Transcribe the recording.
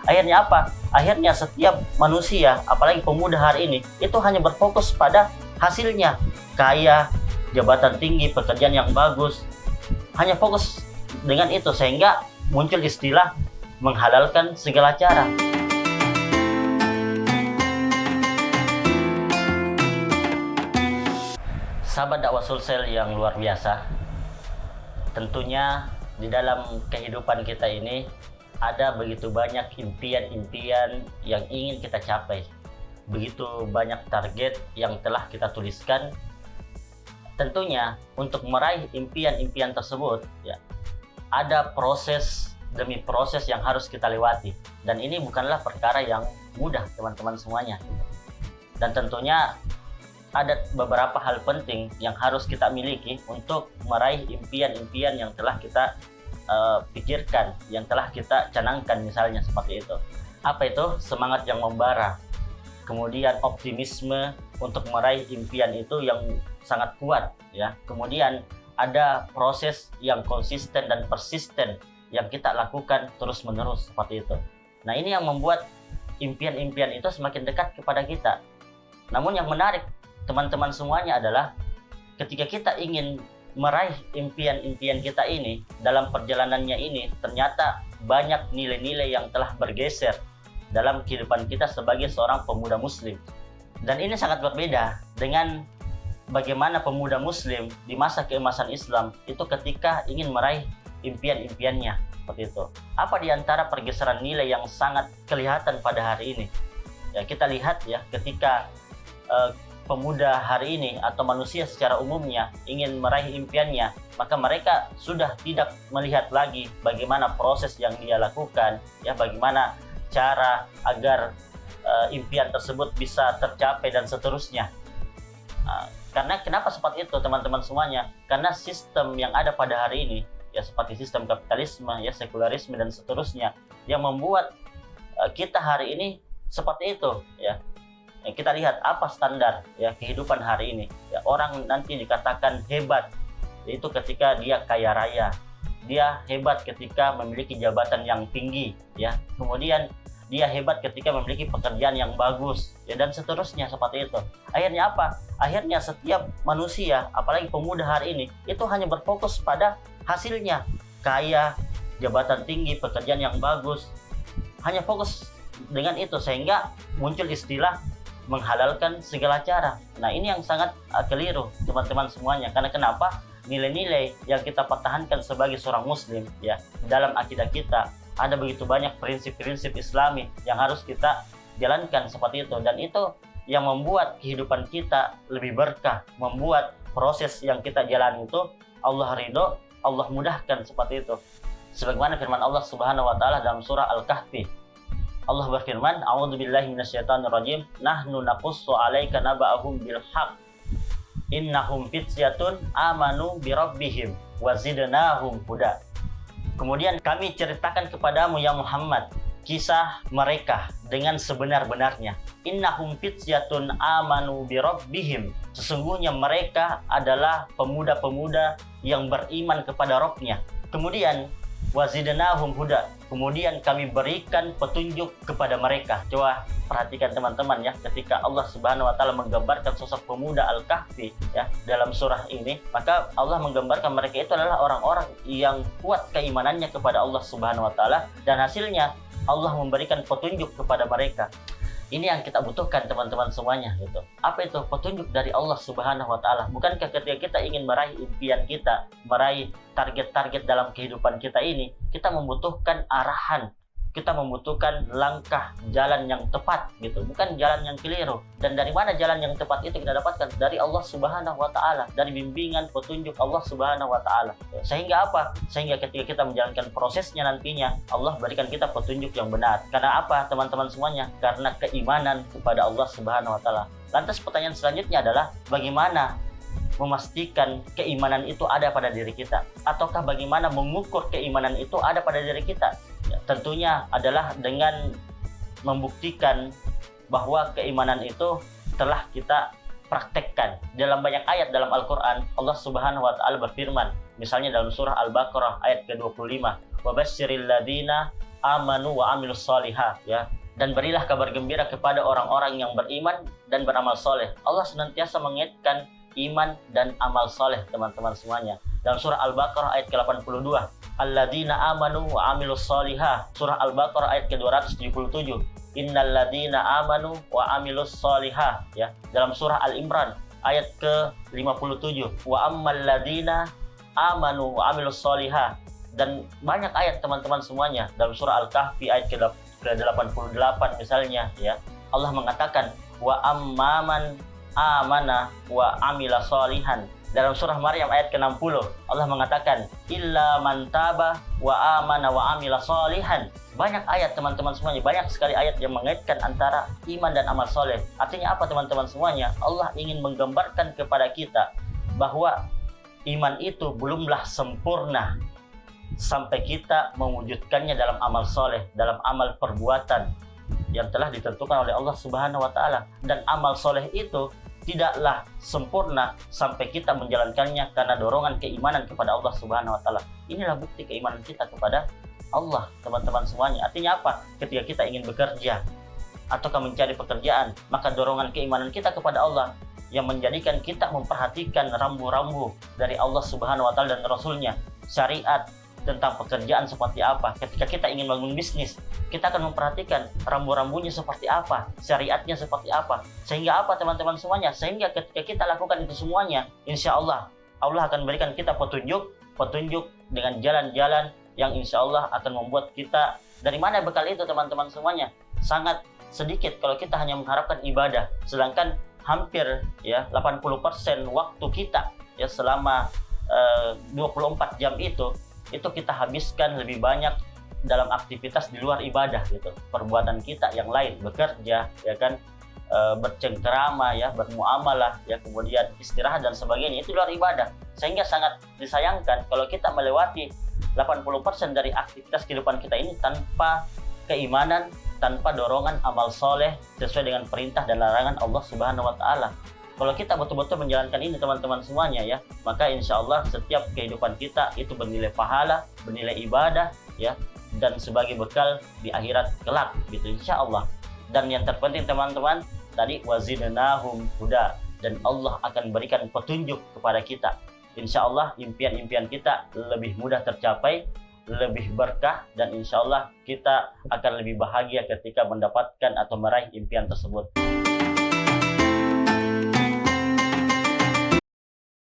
Akhirnya apa? Akhirnya setiap manusia, apalagi pemuda hari ini, itu hanya berfokus pada hasilnya. Kaya, jabatan tinggi, pekerjaan yang bagus. Hanya fokus dengan itu, sehingga muncul istilah menghalalkan segala cara. Sahabat dakwah Sulsel yang luar biasa, tentunya di dalam kehidupan kita ini ada begitu banyak impian-impian yang ingin kita capai, begitu banyak target yang telah kita tuliskan. Tentunya untuk meraih impian-impian tersebut, ya, ada proses demi proses yang harus kita lewati, dan ini bukanlah perkara yang mudah teman-teman semuanya. Dan tentunya ada beberapa hal penting yang harus kita miliki untuk meraih impian-impian yang telah kita pikirkan, yang telah kita canangkan, misalnya seperti itu. Apa itu? Semangat yang membara, kemudian optimisme untuk meraih impian itu yang sangat kuat, ya. Kemudian ada proses yang konsisten dan persisten yang kita lakukan terus-menerus, seperti itu. Nah, ini yang membuat impian-impian itu semakin dekat kepada kita. Namun yang menarik teman-teman semuanya adalah ketika kita ingin meraih impian-impian kita ini, dalam perjalanannya ini ternyata banyak nilai-nilai yang telah bergeser dalam kehidupan kita sebagai seorang pemuda muslim. Dan ini sangat berbeda dengan bagaimana pemuda muslim di masa keemasan Islam itu ketika ingin meraih impian-impiannya, seperti itu. Apa di antara pergeseran nilai yang sangat kelihatan pada hari ini? Ya, kita lihat ya, ketika pemuda hari ini atau manusia secara umumnya ingin meraih impiannya, maka mereka sudah tidak melihat lagi bagaimana proses yang dia lakukan, ya, bagaimana cara agar impian tersebut bisa tercapai dan seterusnya. Karena kenapa seperti itu teman-teman semuanya? Karena sistem yang ada pada hari ini, ya, seperti sistem kapitalisme, ya, sekularisme dan seterusnya, yang membuat kita hari ini seperti itu, ya. Kita lihat apa standar, ya, kehidupan hari ini, ya. Orang nanti dikatakan hebat itu ketika dia kaya raya, dia hebat ketika memiliki jabatan yang tinggi, ya. Kemudian dia hebat ketika memiliki pekerjaan yang bagus, ya, dan seterusnya, seperti itu. Akhirnya apa? Akhirnya setiap manusia, apalagi pemuda hari ini, itu hanya berfokus pada hasilnya. Kaya, jabatan tinggi, pekerjaan yang bagus. Hanya fokus dengan itu, sehingga muncul istilah menghalalkan segala cara. Nah, ini yang sangat keliru teman-teman semuanya. Karena kenapa? Nilai-nilai yang kita pertahankan sebagai seorang muslim, ya, dalam akidah kita ada begitu banyak prinsip-prinsip Islami yang harus kita jalankan, seperti itu. Dan itu yang membuat kehidupan kita lebih berkah, membuat proses yang kita jalani itu Allah ridho, Allah mudahkan, seperti itu. Sebagaimana firman Allah Subhanahu wa taala dalam surah Al-Kahfi. Allah berfirman, "A'udzubillahi minasyaitonirrajim, nahnu naqussu 'alaika naba'ahum bil haqq. Innahum fityatun amanu bi rabbihim wa zidnahum huda." Kemudian kami ceritakan kepadamu ya Muhammad kisah mereka dengan sebenar-benarnya. Innahum fityatun amanu bi rabbihim. Sesungguhnya mereka adalah pemuda-pemuda yang beriman kepada Rabb-nya. Kemudian wazidnahum huda. Kemudian kami berikan petunjuk kepada mereka. Coba perhatikan teman-teman, ya, ketika Allah Subhanahu wa taala menggambarkan sosok pemuda Al-Kahfi, ya, dalam surah ini, maka Allah menggambarkan mereka itu adalah orang-orang yang kuat keimanannya kepada Allah Subhanahu wa taala, dan hasilnya Allah memberikan petunjuk kepada mereka. Ini yang kita butuhkan teman-teman semuanya, gitu. Apa itu? Petunjuk dari Allah Subhanahu wa taala. Bukankah ketika kita ingin meraih impian kita, meraih target-target dalam kehidupan kita ini, kita membutuhkan arahan, kita membutuhkan langkah jalan yang tepat, gitu, bukan jalan yang keliru. Dan dari mana jalan yang tepat itu kita dapatkan? Dari Allah Subhanahu wa taala, dari bimbingan petunjuk Allah Subhanahu wa taala. Sehingga apa? Sehingga ketika kita menjalankan prosesnya nantinya, Allah berikan kita petunjuk yang benar. Karena apa teman-teman semuanya? Karena keimanan kepada Allah Subhanahu wa taala. Lantas pertanyaan selanjutnya adalah bagaimana memastikan keimanan itu ada pada diri kita? Ataukah bagaimana mengukur keimanan itu ada pada diri kita? Ya, tentunya adalah dengan membuktikan bahwa keimanan itu telah kita praktekkan. Dalam banyak ayat dalam Al-Quran, Allah Subhanahu wa ta'ala berfirman, misalnya dalam surah Al-Baqarah ayat ke-25, وَبَشِّرِ الَّذِينَ amanu wa amilus solihah, ya. Dan berilah kabar gembira kepada orang-orang yang beriman dan beramal soleh. Allah senantiasa mengaitkan iman dan amal soleh, teman-teman semuanya. Dalam surah Al-Baqarah ayat ke-82, alladzina amanu wa amilus solihah. Surah Al-Baqarah ayat ke-277, innal ladzina amanu wa amilus solihah, ya. Dalam surah Al-Imran ayat ke-57, wa ammal ladzina amanu wa amilus solihah. Dan banyak ayat, teman-teman semuanya. Dalam surah Al-Kahfi ayat ke-88 misalnya, ya. Allah mengatakan wa amman amana wa amila solihan. Dalam surah Maryam ayat ke-60 Allah mengatakan illa man taba wa amana wa amila solihan. Banyak ayat, teman-teman semuanya, banyak sekali ayat yang mengaitkan antara iman dan amal soleh. Artinya apa, teman-teman semuanya? Allah ingin menggambarkan kepada kita bahwa iman itu belumlah sempurna sampai kita mewujudkannya dalam amal soleh, dalam amal perbuatan yang telah ditentukan oleh Allah Subhanahu wa Ta'ala. Dan amal soleh itu tidaklah sempurna sampai kita menjalankannya karena dorongan keimanan kepada Allah Subhanahu wa Ta'ala. Inilah bukti keimanan kita kepada Allah, teman-teman semuanya. Artinya apa? Ketika kita ingin bekerja ataukah mencari pekerjaan, maka dorongan keimanan kita kepada Allah yang menjadikan kita memperhatikan rambu-rambu dari Allah Subhanahu wa Ta'ala dan Rasulnya, syariat tentang pekerjaan seperti apa. Ketika kita ingin bangun bisnis, kita akan memperhatikan rambu-rambunya seperti apa, syariatnya seperti apa. Sehingga apa, teman-teman semuanya? Sehingga ketika kita lakukan itu semuanya, insya Allah akan berikan kita petunjuk dengan jalan-jalan yang insya Allah akan membuat kita, dari mana bekal itu, teman-teman semuanya? Sangat sedikit kalau kita hanya mengharapkan ibadah, sedangkan hampir ya 80% waktu kita ya selama 24 jam itu kita habiskan lebih banyak dalam aktivitas di luar ibadah gitu. Perbuatan kita yang lain, bekerja, ya kan, bercengkerama, ya, bermuamalah, ya, kemudian istirahat dan sebagainya, itu luar ibadah. Sehingga sangat disayangkan kalau kita melewati 80% dari aktivitas kehidupan kita ini tanpa keimanan, tanpa dorongan amal soleh sesuai dengan perintah dan larangan Allah Subhanahu wa Ta'ala. Kalau kita betul-betul menjalankan ini, teman-teman semuanya, ya, maka insya Allah setiap kehidupan kita itu bernilai pahala, bernilai ibadah, ya, dan sebagai bekal di akhirat kelak, gitu, insya Allah. Dan yang terpenting, teman-teman, tadi wazidnahum huda, dan Allah akan berikan petunjuk kepada kita. Insya Allah impian-impian kita lebih mudah tercapai, lebih berkah, dan insya Allah kita akan lebih bahagia ketika mendapatkan atau meraih impian tersebut.